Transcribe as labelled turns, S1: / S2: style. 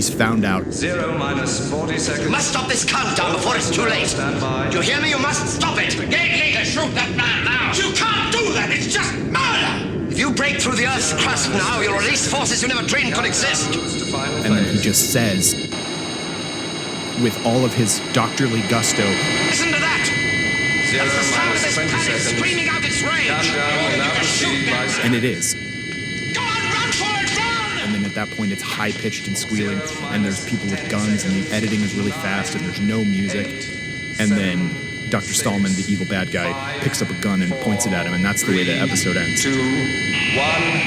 S1: He's found out.
S2: 0 minus 40 seconds.
S3: You must stop this countdown before it's too late.
S2: Stand by.
S3: Do you hear me? You must stop it.
S4: Get Leader, shoot that man now. You can't do that. It's just murder.
S3: If you break through the Earth's crust now, you'll release forces you never dreamed could exist.
S1: And then he just says, with all of his doctorly gusto,
S3: Listen to that.
S2: 0
S3: It's the sound of
S2: minus
S3: this
S2: 20
S3: planet
S2: seconds.
S3: screaming out its rage.
S2: Countdown will now proceed by
S1: and it is.
S4: Go on, run for it, run!
S1: And then at that point, it's high-pitched and squealing, and there's people with guns, and the editing is really fast, and there's no music. And then Dr. Stallman, the evil bad guy, picks up a gun and points it at him, and that's the way the episode ends.
S2: 2, 1.